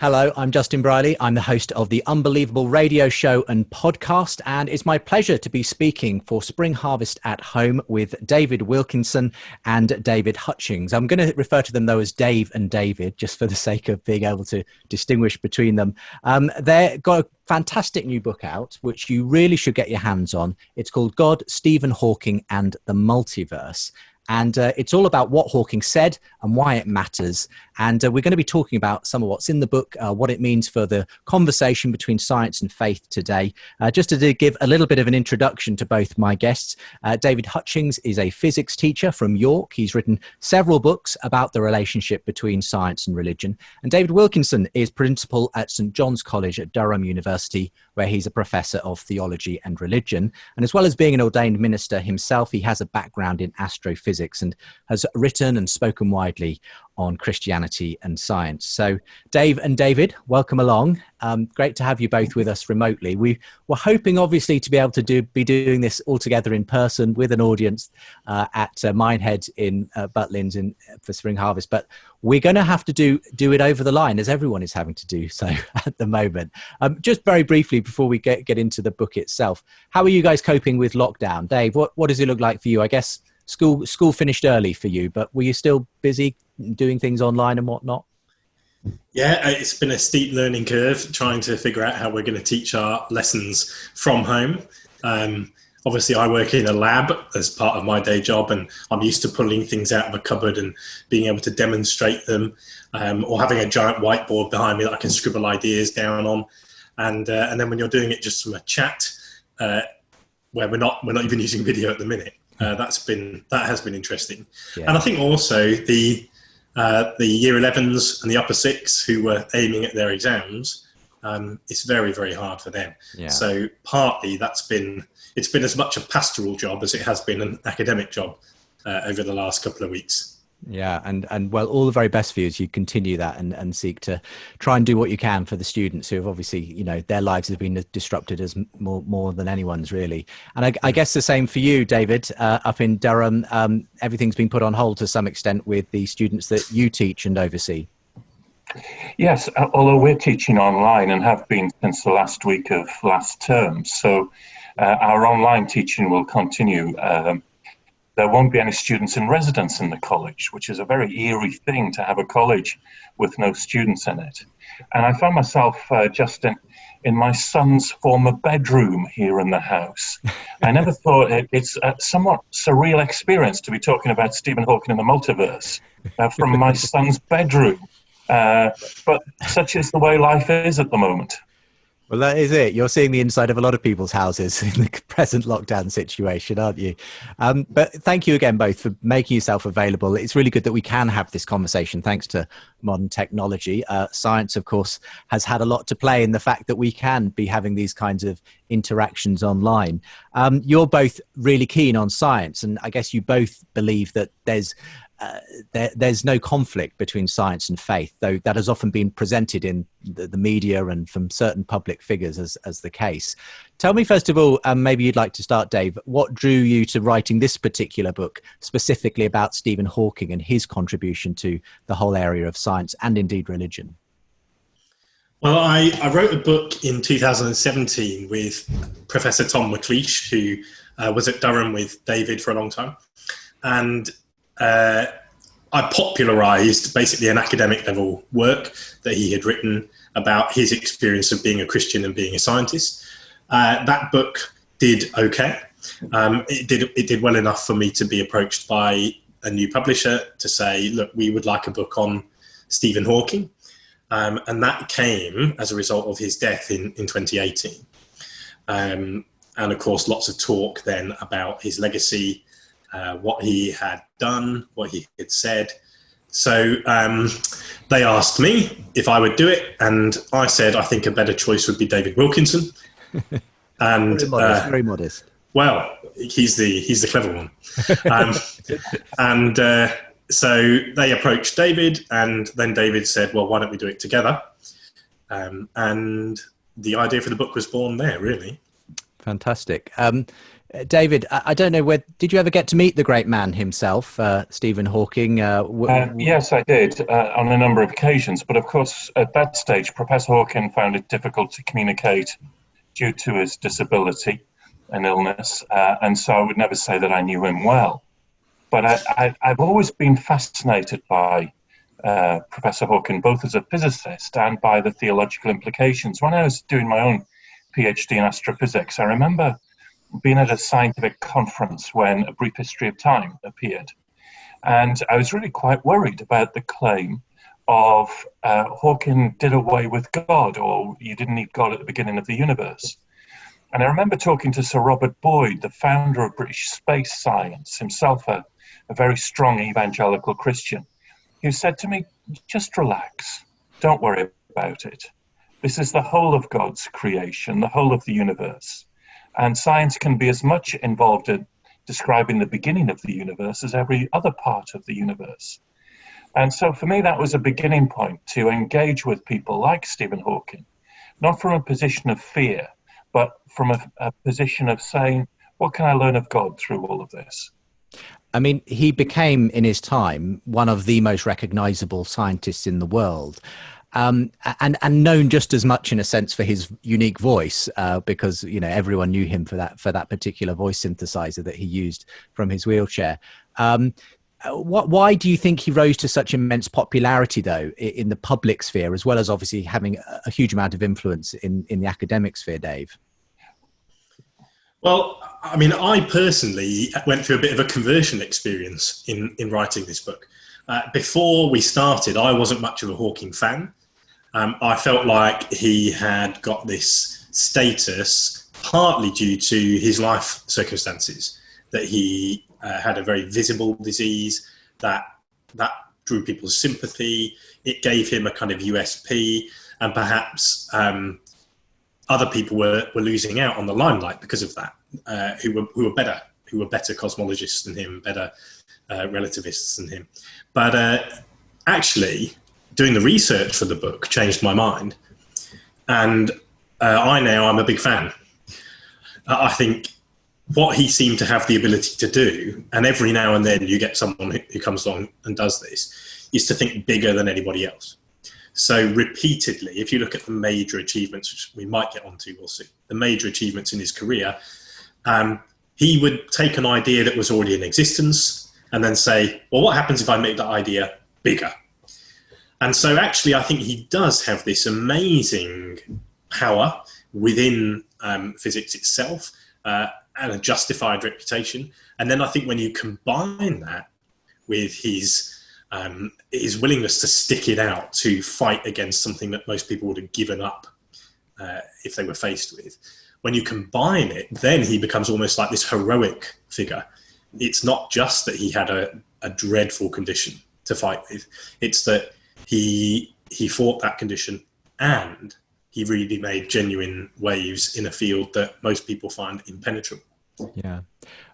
Hello, I'm Justin Brierley. I'm the host of the Unbelievable radio show and podcast, and it's my pleasure to be speaking for Spring Harvest at Home with David Wilkinson and David Hutchings. I'm going to refer to them though as Dave and David, just for the sake of being able to distinguish between them. They've got a fantastic new book out, which you really should get your hands on. It's called God, Stephen Hawking and the Multiverse. And it's all about what Hawking said and why it matters. And we're going to be talking about some of what's in the book, what it means for the conversation between science and faith today. Just to give a little bit of an introduction to both my guests, David Hutchings is a physics teacher from York. He's written several books about the relationship between science and religion. And David Wilkinson is principal at St. John's College at Durham University, where he's a professor of theology and religion. And as well as being an ordained minister himself, he has a background in astrophysics and has written and spoken widely on Christianity and science. So Dave and David, welcome along. Great to have you both with us remotely. We were hoping obviously to be able to be doing this all together in person with an audience at Minehead in Butlins for Spring Harvest, but we're going to have to do it over the line, as everyone is having to do so at the moment. Just very briefly before we get into the book itself, how are you guys coping with lockdown? Dave, what does it look like for you? I guess school finished early for you, but were you still busy doing things online and whatnot? Yeah, it's been a steep learning curve trying to figure out how we're going to teach our lessons from home. Obviously, I work in a lab as part of my day job, and I'm used to pulling things out of a cupboard and being able to demonstrate them, or having a giant whiteboard behind me that I can scribble ideas down on. And then when you're doing it just from a chat, where we're not even using video at the minute, that has been interesting. Yeah. And I think also the year 11s and the upper six who were aiming at their exams, it's very, very hard for them. Yeah. So partly it's been as much a pastoral job as it has been an academic job over the last couple of weeks. Yeah, and well, all the very best for you as you continue that and seek to try and do what you can for the students who have obviously, their lives have been disrupted as more than anyone's really. And I guess the same for you, David, up in Durham. Everything's been put on hold to some extent with the students that you teach and oversee. Yes, although we're teaching online and have been since the last week of last term. So our online teaching will continue. There won't be any students in residence in the college, which is a very eerie thing to have a college with no students in it. And I found myself just in my son's former bedroom here in the house. I never thought it's a somewhat surreal experience to be talking about Stephen Hawking and the Multiverse from my son's bedroom. But such is the way life is at the moment. Well, that is it. You're seeing the inside of a lot of people's houses in the present lockdown situation, aren't you? But thank you again, both, for making yourself available. It's really good that we can have this conversation thanks to modern technology. Science, of course, has had a lot to play in the fact that we can be having these kinds of interactions online. You're both really keen on science, and I guess you both believe that there's no conflict between science and faith, though that has often been presented in the media and from certain public figures as the case. Tell me, first of all, maybe you'd like to start, Dave, what drew you to writing this particular book, specifically about Stephen Hawking and his contribution to the whole area of science and indeed religion? Well, I wrote a book in 2017 with Professor Tom McLeish, who was at Durham with David for a long time. And I popularised basically an academic level work that he had written about his experience of being a Christian and being a scientist. That book did okay. It did well enough for me to be approached by a new publisher to say, look, we would like a book on Stephen Hawking. And that came as a result of his death in 2018. And of course, lots of talk then about his legacy, what he had done, what he had said. So they asked me if I would do it, and I said I think a better choice would be David Wilkinson. And very modest. Well, he's the clever one. So they approached David, and then David said, well, why don't we do it together? And the idea for the book was born there, really. Fantastic. David, I don't know where, did you ever get to meet the great man himself, Stephen Hawking? Yes, I did on a number of occasions. But of course, at that stage, Professor Hawking found it difficult to communicate due to his disability and illness. And so I would never say that I knew him well. But I've always been fascinated by Professor Hawking, both as a physicist and by the theological implications. When I was doing my own PhD in astrophysics, I remember being at a scientific conference when A Brief History of Time appeared. And I was really quite worried about the claim of Hawking did away with God, or you didn't need God at the beginning of the universe. And I remember talking to Sir Robert Boyd, the founder of British space science, himself a very strong evangelical Christian, who said to me, just relax, don't worry about it. This is the whole of God's creation, the whole of the universe. And science can be as much involved in describing the beginning of the universe as every other part of the universe. And so for me, that was a beginning point to engage with people like Stephen Hawking, not from a position of fear, but from a position of saying, what can I learn of God through all of this? I mean, he became, in his time, one of the most recognizable scientists in the world. And known just as much, in a sense, for his unique voice, because everyone knew him for that particular voice synthesizer that he used from his wheelchair. Why do you think he rose to such immense popularity, though, in the public sphere, as well as obviously having a huge amount of influence in the academic sphere, Dave? Well, I mean, I personally went through a bit of a conversion experience in writing this book. Before we started, I wasn't much of a Hawking fan. I felt like he had got this status partly due to his life circumstances, that he had a very visible disease that drew people's sympathy. It gave him a kind of USP, and perhaps other people were losing out on the limelight because of that, who were better cosmologists than him, better relativists than him. But actually, doing the research for the book changed my mind, and I'm a big fan. I think what he seemed to have the ability to do, and every now and then you get someone who comes along and does this, is to think bigger than anybody else. So repeatedly, if you look at the major achievements, which we might get onto, we'll see, the major achievements in his career, he would take an idea that was already in existence and then say, well, what happens if I make that idea bigger? And so actually, I think he does have this amazing power within physics itself, and a justified reputation. And then I think when you combine that with his willingness to stick it out, to fight against something that most people would have given up if they were faced with, when you combine it, then he becomes almost like this heroic figure. It's not just that he had a dreadful condition to fight with, it's that he fought that condition and he really made genuine waves in a field that most people find impenetrable. Yeah.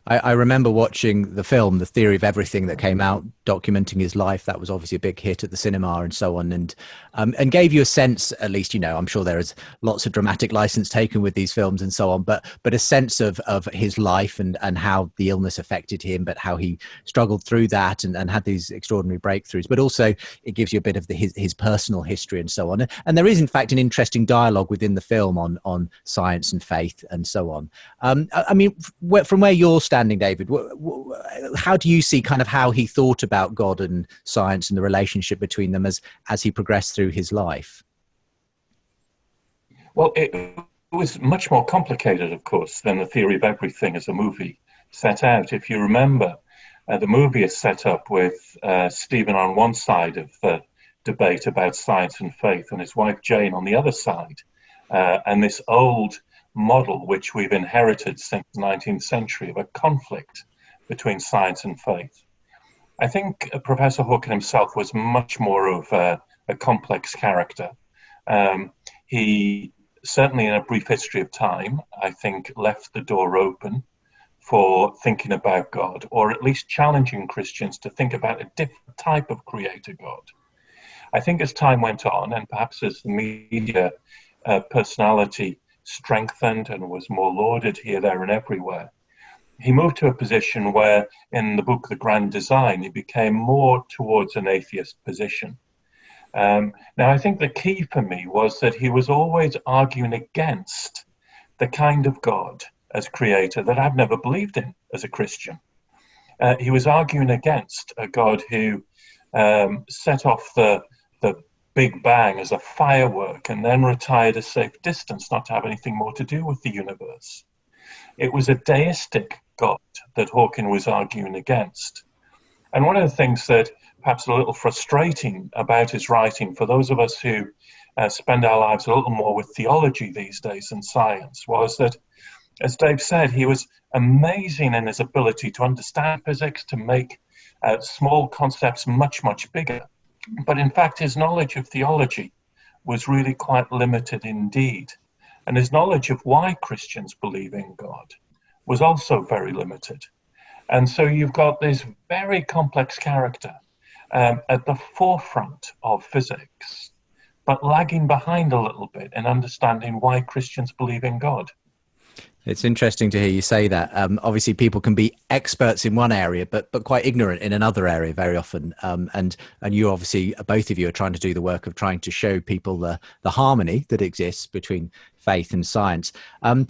I remember watching the film, The Theory of Everything, that came out documenting his life. That was obviously a big hit at the cinema and so on, and gave you a sense, at least, I'm sure there is lots of dramatic license taken with these films and so on, but a sense of his life and how the illness affected him, but how he struggled through that and had these extraordinary breakthroughs. But also it gives you a bit of his personal history and so on. And there is, in fact, an interesting dialogue within the film on science and faith and so on. I mean, from where you're standing, David, how do you see kind of how he thought about God and science and the relationship between them as he progressed through his life? Well, it was much more complicated, of course, than The Theory of Everything as a movie set out. If you remember, the movie is set up with Stephen on one side of the debate about science and faith and his wife Jane on the other side, and this old model which we've inherited since the 19th century of a conflict between science and faith. I think Professor Hawking himself was much more of a complex character. He certainly, in A Brief History of Time, I think left the door open for thinking about God, or at least challenging Christians to think about a different type of creator God. I think as time went on, and perhaps as the media personality strengthened and was more lauded here, there, and everywhere, he moved to a position where, in the book The Grand Design, he became more towards an atheist position. Now, I think the key for me was that he was always arguing against the kind of God as creator that I've never believed in as a Christian. He was arguing against a God who set off the Big Bang as a firework and then retired a safe distance, not to have anything more to do with the universe. It was a deistic God that Hawking was arguing against. And one of the things that perhaps a little frustrating about his writing for those of us who spend our lives a little more with theology these days than science was that, as Dave said, he was amazing in his ability to understand physics, to make small concepts much, much bigger. But in fact, his knowledge of theology was really quite limited indeed. And his knowledge of why Christians believe in God was also very limited. And so you've got this very complex character at the forefront of physics, but lagging behind a little bit in understanding why Christians believe in God. It's interesting to hear you say that. Obviously, people can be experts in one area, but quite ignorant in another area very often. And you obviously, both of you are trying to do the work of trying to show people the harmony that exists between faith and science. I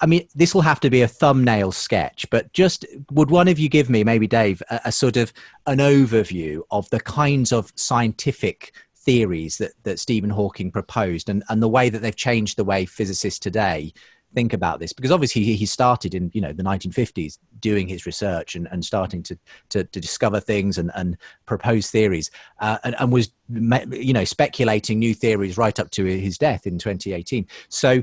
mean, this will have to be a thumbnail sketch, but just would one of you give me, maybe Dave, a sort of an overview of the kinds of scientific theories that Stephen Hawking proposed and the way that they've changed the way physicists today think about this? Because obviously he started in the 1950s doing his research and starting to discover things and propose theories and was speculating new theories right up to his death in 2018. So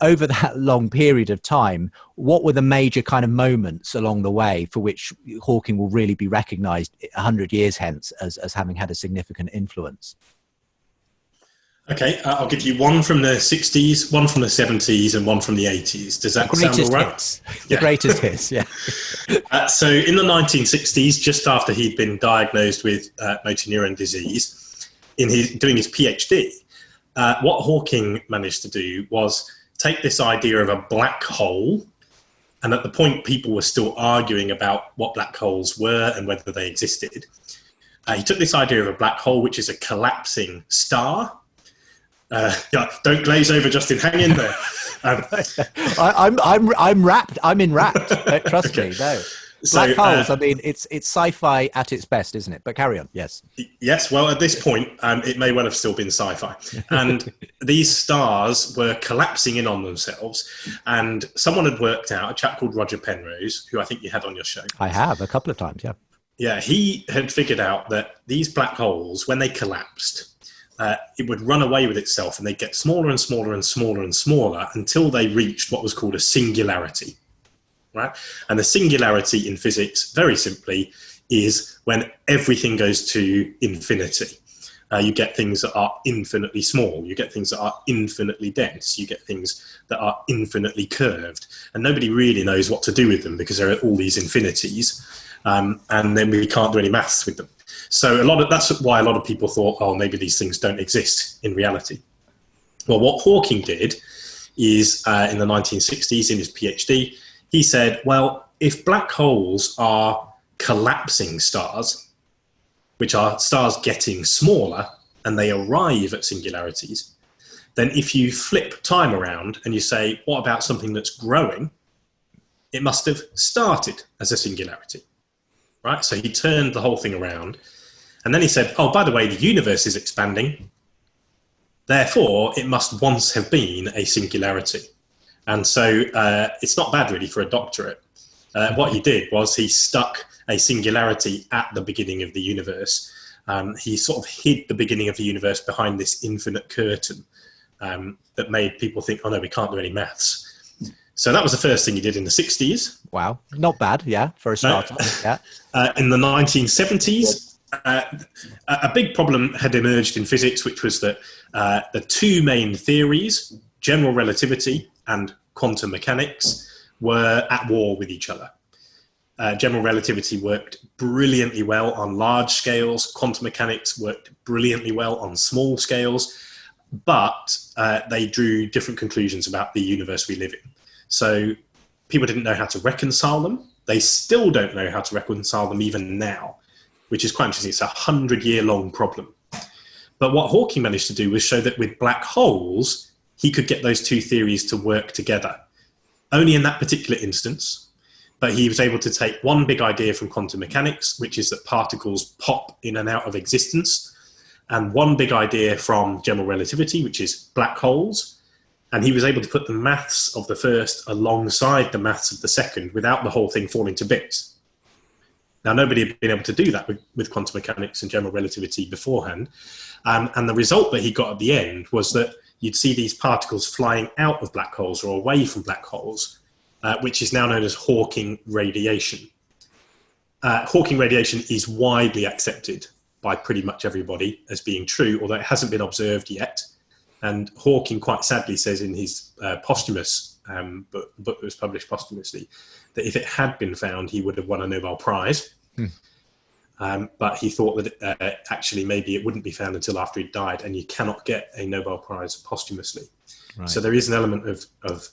over that long period of time, what were the major kind of moments along the way for which Hawking will really be recognized 100 years hence as having had a significant influence? Okay, I'll give you one from the 60s, one from the 70s, and one from the 80s. Does that sound all right? Hits. The greatest hits, yeah. So in the 1960s, just after he'd been diagnosed with motor neuron disease, doing his PhD, what Hawking managed to do was take this idea of a black hole, and at the point people were still arguing about what black holes were and whether they existed. He took this idea of a black hole, which is a collapsing star. Don't glaze over, Justin. Hang in there. I'm wrapped. I'm enwrapped. Trust me. No. Black holes. I mean, it's sci-fi at its best, isn't it? But carry on. Yes. Yes. Well, at this point, it may well have still been sci-fi, and these stars were collapsing in on themselves. And someone had worked out, a chap called Roger Penrose, who I think you had on your show. I have a couple of times. Yeah. Yeah. He had figured out that these black holes, when they collapsed, it would run away with itself and they'd get smaller and smaller and smaller and smaller until they reached what was called a singularity, right? And the singularity in physics, very simply, is when everything goes to infinity. You get things that are infinitely small. You get things that are infinitely dense. You get things that are infinitely curved. And nobody really knows what to do with them because there are all these infinities. And then we can't do any maths with them. So that's why a lot of people thought, oh, maybe these things don't exist in reality. Well, what Hawking did is in the 1960s, in his PhD, he said, well, if black holes are collapsing stars, which are stars getting smaller and they arrive at singularities, then if you flip time around and you say, what about something that's growing? It must have started as a singularity. Right? So he turned the whole thing around. And then he said, oh, by the way, the universe is expanding. Therefore, it must once have been a singularity. And so it's not bad, really, for a doctorate. What he did was he stuck a singularity at the beginning of the universe. He sort of hid the beginning of the universe behind this infinite curtain that made people think, oh, no, we can't do any maths. So that was the first thing he did in the 60s. Wow. Not bad, yeah, for a starter. Yeah. In the 1970s, a big problem had emerged in physics, which was that the two main theories, general relativity and quantum mechanics, were at war with each other. General relativity worked brilliantly well on large scales. Quantum mechanics worked brilliantly well on small scales, but they drew different conclusions about the universe we live in. So people didn't know how to reconcile them. They still don't know how to reconcile them even now, which is quite interesting. It's a 100-year-long problem. But what Hawking managed to do was show that with black holes, he could get those two theories to work together. Only in that particular instance, but he was able to take one big idea from quantum mechanics, which is that particles pop in and out of existence, and one big idea from general relativity, which is black holes. And he was able to put the maths of the first alongside the maths of the second without the whole thing falling to bits. Now, nobody had been able to do that with quantum mechanics and general relativity beforehand. And the result that he got at the end was that you'd see these particles flying out of black holes or away from black holes, which is now known as Hawking radiation. Hawking radiation is widely accepted by pretty much everybody as being true, although it hasn't been observed yet. And Hawking quite sadly says in his posthumous book that was published posthumously that if it had been found, he would have won a Nobel Prize. But he thought that actually maybe it wouldn't be found until after he died, and you cannot get a Nobel Prize posthumously. Right. So there is an element of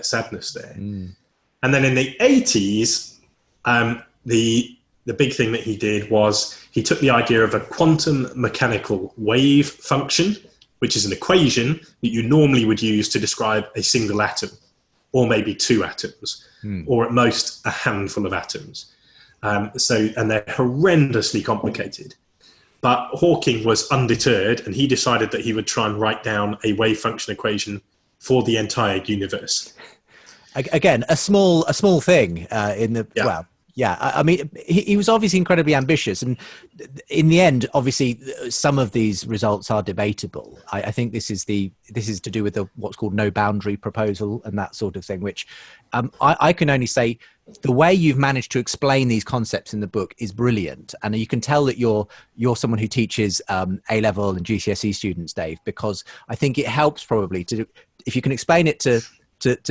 sadness there. And then in the 80s, the big thing that he did was he took the idea of a quantum mechanical wave function, which is an equation that you normally would use to describe a single atom, or maybe two atoms, or at most a handful of atoms. And they're horrendously complicated. But Hawking was undeterred, and he decided that he would try and write down a wave function equation for the entire universe. Again, a small thing well. Yeah, I mean, he was obviously incredibly ambitious, and in the end, obviously, some of these results are debatable. I think this is to do with what's called no boundary proposal and that sort of thing, which I can only say the way you've managed to explain these concepts in the book is brilliant, and you can tell that you're someone who teaches A-level and GCSE students, Dave, because I think it helps probably if you can explain it to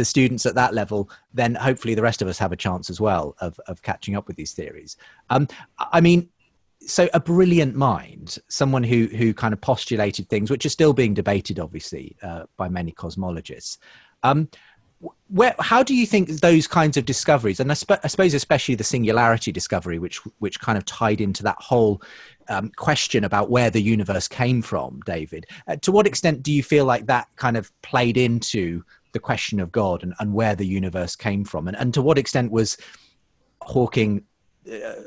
students at that level, then hopefully the rest of us have a chance as well of catching up with these theories. I mean, so a brilliant mind, someone who kind of postulated things which are still being debated, obviously, by many cosmologists. How do you think those kinds of discoveries, and I suppose especially the singularity discovery, which kind of tied into that whole question about where the universe came from, David, to what extent do you feel like that kind of played into the question of God and where the universe came from, and to what extent was Hawking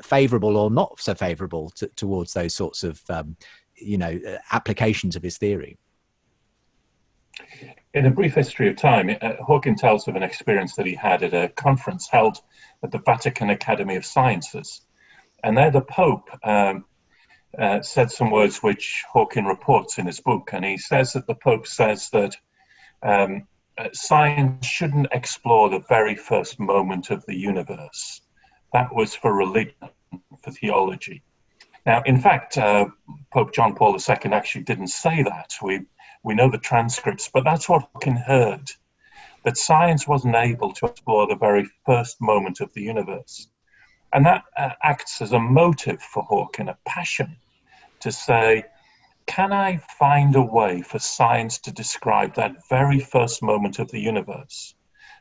favourable or not so favourable towards those sorts of applications of his theory? In A Brief History of Time, Hawking tells of an experience that he had at a conference held at the Vatican Academy of Sciences, and there the Pope said some words which Hawking reports in his book, and he says that the Pope says that science shouldn't explore the very first moment of the universe. That was for religion, for theology. Now, in fact, Pope John Paul II actually didn't say that. We know the transcripts, but that's what Hawking heard, that science wasn't able to explore the very first moment of the universe. And that acts as a motive for Hawking, a passion to say, can I find a way for science to describe that very first moment of the universe?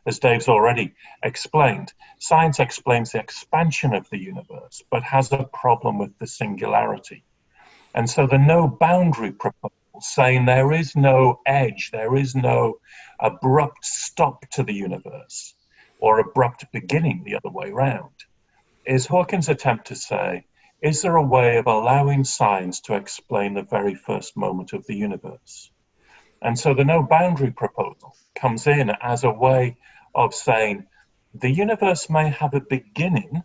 As Dave's already explained, science explains the expansion of the universe, but has a problem with the singularity. And so the no boundary proposal, saying there is no edge, there is no abrupt stop to the universe, or abrupt beginning the other way round, is Hawking's attempt to say, is there a way of allowing science to explain the very first moment of the universe? And so the no boundary proposal comes in as a way of saying the universe may have a beginning,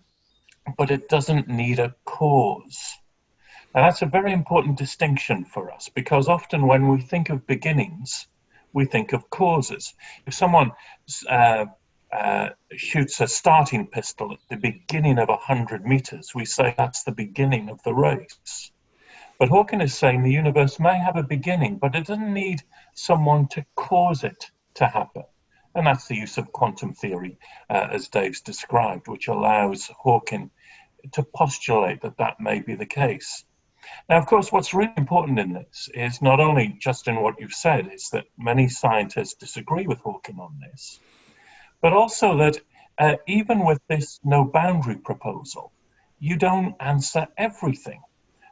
but it doesn't need a cause. Now that's a very important distinction for us, because often when we think of beginnings, we think of causes. If someone shoots a starting pistol at the beginning of 100 meters, we say that's the beginning of the race. But Hawking is saying the universe may have a beginning, but it doesn't need someone to cause it to happen. And that's the use of quantum theory, as Dave's described, which allows Hawking to postulate that that may be the case. Now, of course, what's really important in this is not only just in what you've said, is that many scientists disagree with Hawking on this, but also that even with this no boundary proposal, you don't answer everything.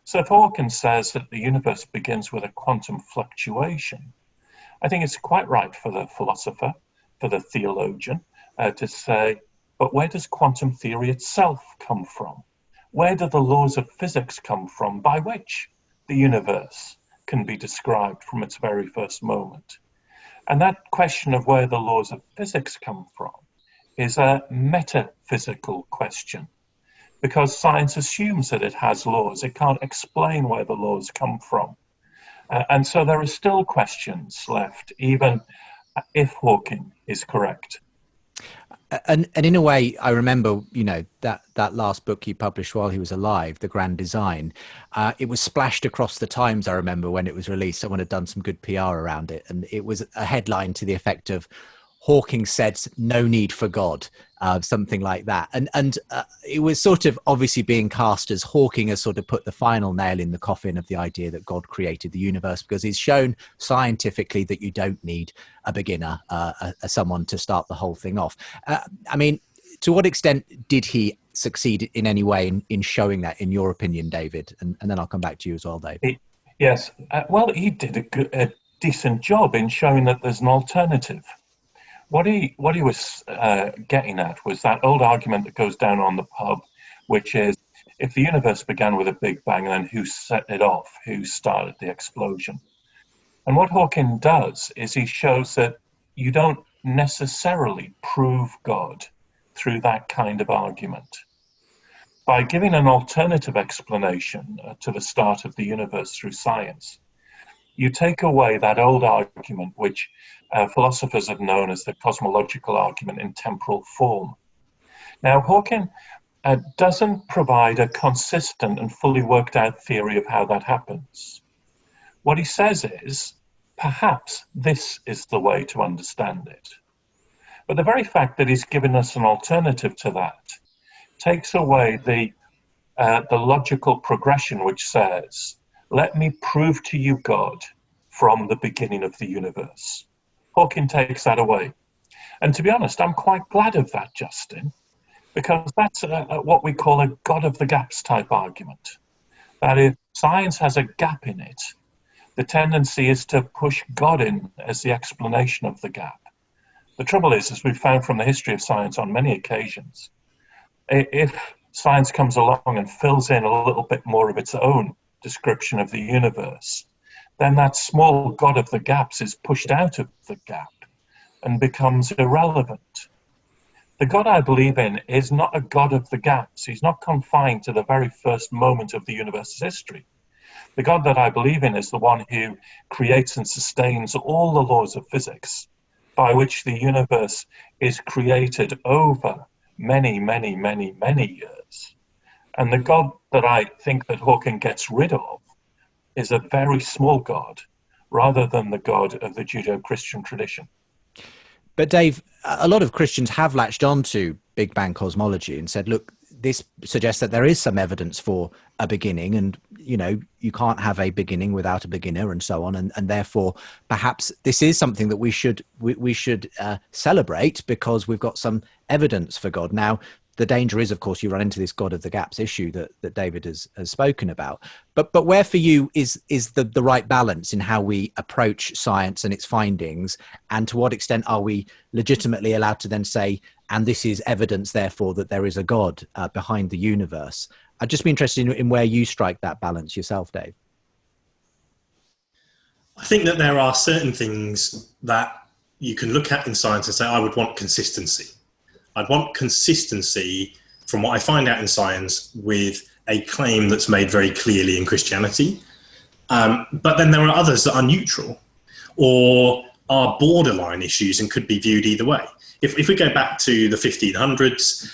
So if Hawkins says that the universe begins with a quantum fluctuation, I think it's quite right for the philosopher, for the theologian, to say, but where does quantum theory itself come from? Where do the laws of physics come from by which the universe can be described from its very first moment? And that question of where the laws of physics come from is a metaphysical question, because science assumes that it has laws. It can't explain where the laws come from. And so there are still questions left, even if Hawking is correct. And in a way, I remember, that last book he published while he was alive, The Grand Design. It was splashed across the Times, I remember, when it was released. Someone had done some good PR around it. And it was a headline to the effect of, Hawking said, no need for God, something like that. And it was sort of obviously being cast as Hawking has sort of put the final nail in the coffin of the idea that God created the universe, because he's shown scientifically that you don't need a beginner, someone to start the whole thing off. I mean, to what extent did he succeed in any way in showing that, in your opinion, David? And then I'll come back to you as well, David. Yes. Well, he did a decent job in showing that there's an alternative. What he was getting at was that old argument that goes down on the pub, which is, if the universe began with a big bang, then who set it off? Who started the explosion? And what Hawking does is he shows that you don't necessarily prove God through that kind of argument. By giving an alternative explanation to the start of the universe through science, you take away that old argument, which philosophers have known as the cosmological argument in temporal form. Now, Hawking doesn't provide a consistent and fully worked out theory of how that happens. What he says is, perhaps this is the way to understand it. But the very fact that he's given us an alternative to that takes away the logical progression which says, let me prove to you God from the beginning of the universe. Hawking takes that away. And to be honest, I'm quite glad of that, Justin, because that's what we call a God of the gaps type argument. That if science has a gap in it, the tendency is to push God in as the explanation of the gap. The trouble is, as we've found from the history of science on many occasions, if science comes along and fills in a little bit more of its own description of the universe, then that small God of the gaps is pushed out of the gap and becomes irrelevant. The God I believe in is not a God of the gaps. He's not confined to the very first moment of the universe's history. The God that I believe in is the one who creates and sustains all the laws of physics by which the universe is created over many, many, many, many years. And the God that I think that Hawking gets rid of is a very small God, rather than the God of the Judeo-Christian tradition. But Dave, a lot of Christians have latched on to Big Bang cosmology and said, look, this suggests that there is some evidence for a beginning, and you can't have a beginning without a beginner, and so on, and therefore perhaps this is something that we should celebrate because we've got some evidence for God. Now, the danger is, of course, you run into this God of the gaps issue that David has spoken about. But where for you is the right balance in how we approach science and its findings, and to what extent are we legitimately allowed to then say, and this is evidence, therefore, that there is a God behind the universe? I'd just be interested in where you strike that balance yourself, Dave. I think that there are certain things that you can look at in science and say, I would want consistency. I'd want consistency from what I find out in science with a claim that's made very clearly in Christianity. But then there are others that are neutral or are borderline issues and could be viewed either way. If we go back to the 1500s,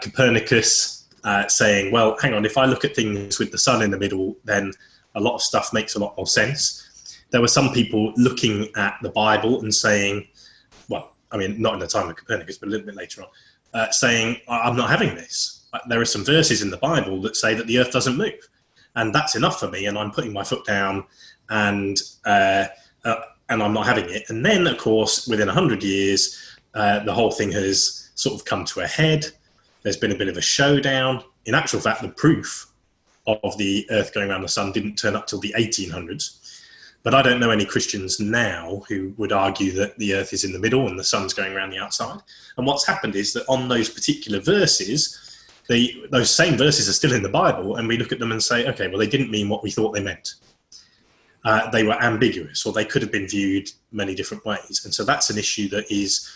Copernicus saying, well, hang on, if I look at things with the sun in the middle, then a lot of stuff makes a lot more sense. There were some people looking at the Bible and saying, well, I mean, not in the time of Copernicus, but a little bit later on, saying, I'm not having this. There are some verses in the Bible that say that the earth doesn't move. And that's enough for me, and I'm putting my foot down, and I'm not having it. And then, of course, within 100 years, the whole thing has sort of come to a head. There's been a bit of a showdown. In actual fact, the proof of the Earth going around the sun didn't turn up till the 1800s. But I don't know any Christians now who would argue that the Earth is in the middle and the sun's going around the outside. And what's happened is that on those particular verses, those same verses are still in the Bible, and we look at them and say, okay, well, they didn't mean what we thought they meant. They were ambiguous, or they could have been viewed many different ways. And so that's an issue that is,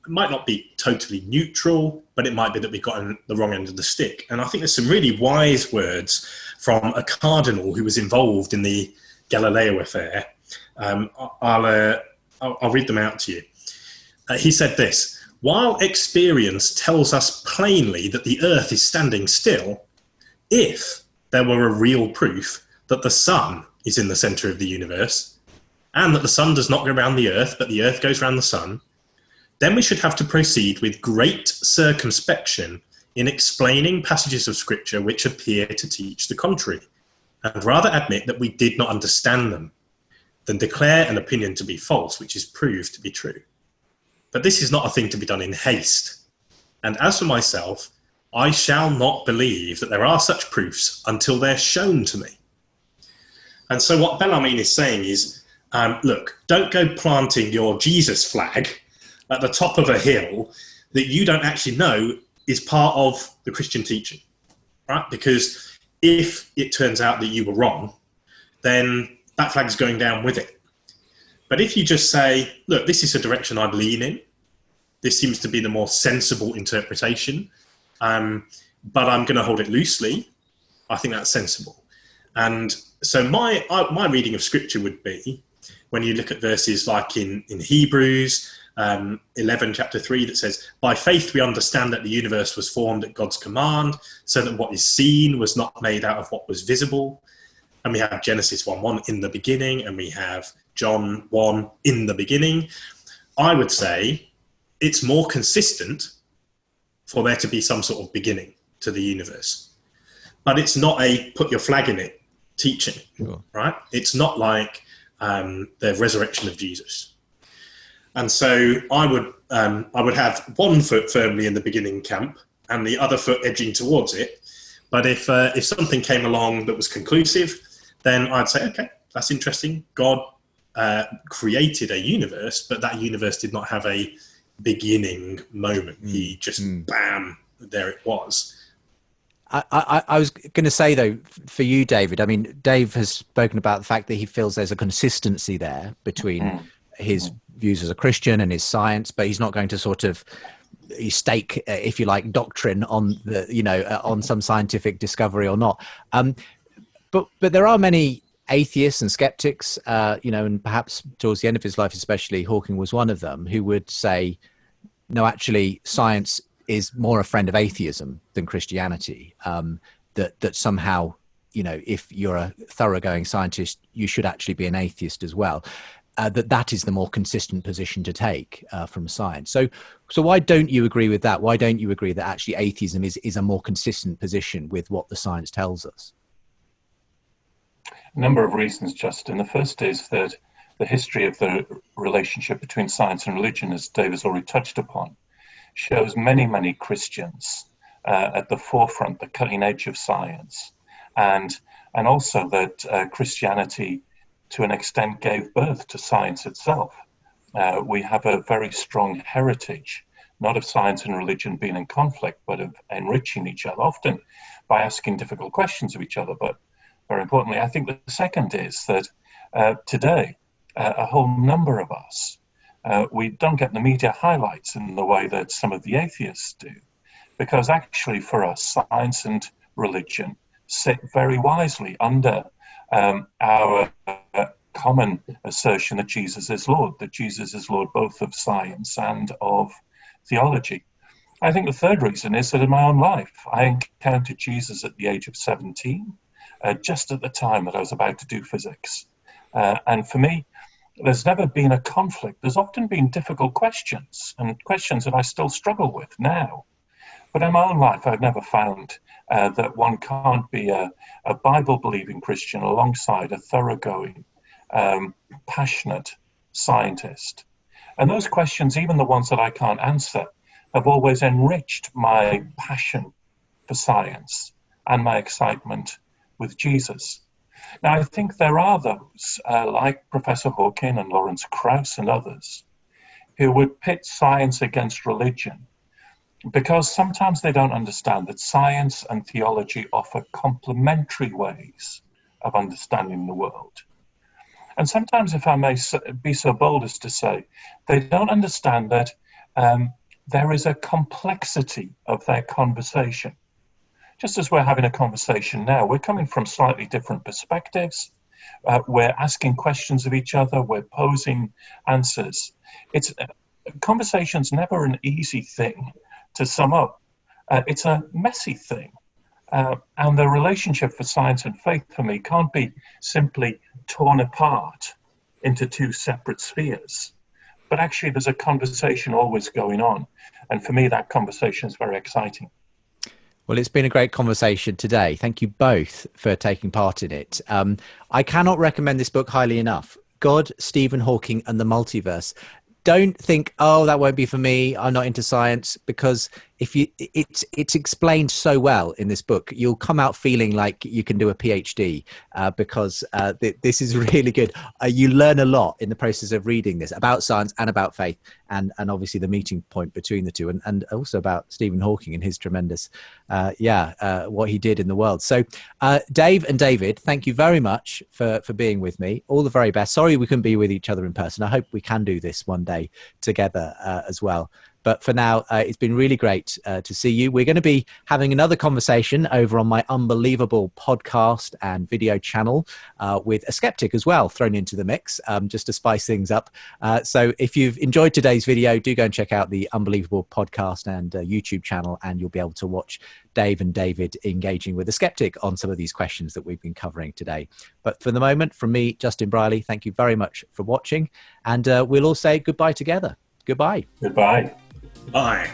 might not be totally neutral, but it might be that we got on the wrong end of the stick. And I think there's some really wise words from a cardinal who was involved in the Galileo affair. I'll read them out to you. He said this: while experience tells us plainly that the Earth is standing still, if there were a real proof that the sun is in the center of the universe and that the sun does not go around the Earth, but the Earth goes around the sun, then we should have to proceed with great circumspection in explaining passages of Scripture which appear to teach the contrary, and rather admit that we did not understand them than declare an opinion to be false, which is proved to be true. But this is not a thing to be done in haste. And as for myself, I shall not believe that there are such proofs until they're shown to me. And so what Bellarmine is saying is, look, don't go planting your Jesus flag at the top of a hill that you don't actually know is part of the Christian teaching, right? Because if it turns out that you were wrong, then that flag's going down with it. But if you just say, look, this is a direction I lean in, this seems to be the more sensible interpretation, but I'm going to hold it loosely, I think that's sensible. And so my reading of Scripture would be, when you look at verses like in Hebrews 11, chapter 3, that says, by faith we understand that the universe was formed at God's command, so that what is seen was not made out of what was visible. And we have Genesis 1:1, in the beginning, and we have John 1, in the beginning. I would say it's more consistent for there to be some sort of beginning to the universe. But it's not a put your flag in it teaching, sure, right? It's not like the resurrection of Jesus. And so I would have one foot firmly in the beginning camp and the other foot edging towards it. But if something came along that was conclusive, then I'd say, okay, that's interesting. God created a universe, but that universe did not have a beginning moment. He just, bam, there it was. I was going to say, though, for you, David, I mean, Dave has spoken about the fact that he feels there's a consistency there between his views as a Christian and his science, but he's not going to sort of stake, if you like, doctrine on the, on some scientific discovery or not. But there are many atheists and skeptics, and perhaps towards the end of his life, especially Hawking was one of them, who would say, no, actually, science is more a friend of atheism than Christianity. That somehow, if you're a thoroughgoing scientist, you should actually be an atheist as well. That is the more consistent position to take from science. So why don't you agree with that? Why don't you agree that actually atheism is a more consistent position with what the science tells us? A number of reasons, Justin. The first is that the history of the relationship between science and religion, as Dave has already touched upon, shows many, many Christians at the forefront, the cutting edge of science, and also that Christianity, to an extent, gave birth to science itself. We have a very strong heritage, not of science and religion being in conflict, but of enriching each other, often by asking difficult questions of each other. But very importantly, I think the second is that today, a whole number of us, we don't get the media highlights in the way that some of the atheists do, because actually for us, science and religion sit very wisely under our common assertion that Jesus is Lord both of science and of theology. I think the third reason is that in my own life, I encountered Jesus at the age of 17, just at the time that I was about to do physics. And for me, there's never been a conflict. There's often been difficult questions, and questions that I still struggle with now. But in my own life, I've never found that one can't be a Bible-believing Christian alongside a thoroughgoing, passionate scientist. And those questions, even the ones that I can't answer, have always enriched my passion for science and my excitement with Jesus. Now, I think there are those, like Professor Hawking and Lawrence Krauss and others, who would pit science against religion, because sometimes they don't understand that science and theology offer complementary ways of understanding the world. And sometimes, if I may be so bold as to say, they don't understand that there is a complexity of their conversation. Just as we're having a conversation now, we're coming from slightly different perspectives. We're asking questions of each other. We're posing answers. Conversation's never an easy thing to sum up. It's a messy thing. And the relationship for science and faith for me can't be simply torn apart into two separate spheres. But actually, there's a conversation always going on. And for me, that conversation is very exciting. Well, it's been a great conversation today. Thank you both for taking part in it. I cannot recommend this book highly enough. God, Stephen Hawking and the Multiverse. Don't think, oh, that won't be for me, I'm not into science, because it's explained so well in this book. You'll come out feeling like you can do a PhD because this is really good. You learn a lot in the process of reading this about science and about faith, and obviously the meeting point between the two, and also about Stephen Hawking and his tremendous, what he did in the world. So Dave and David, thank you very much for being with me. All the very best. Sorry we couldn't be with each other in person. I hope we can do this one day together as well. But for now, it's been really great to see you. We're going to be having another conversation over on my Unbelievable podcast and video channel with a skeptic as well thrown into the mix, just to spice things up. So if you've enjoyed today's video, do go and check out the Unbelievable podcast and YouTube channel, and you'll be able to watch Dave and David engaging with a skeptic on some of these questions that we've been covering today. But for the moment, from me, Justin Brierley, thank you very much for watching. And we'll all say goodbye together. Goodbye. Goodbye. Bye.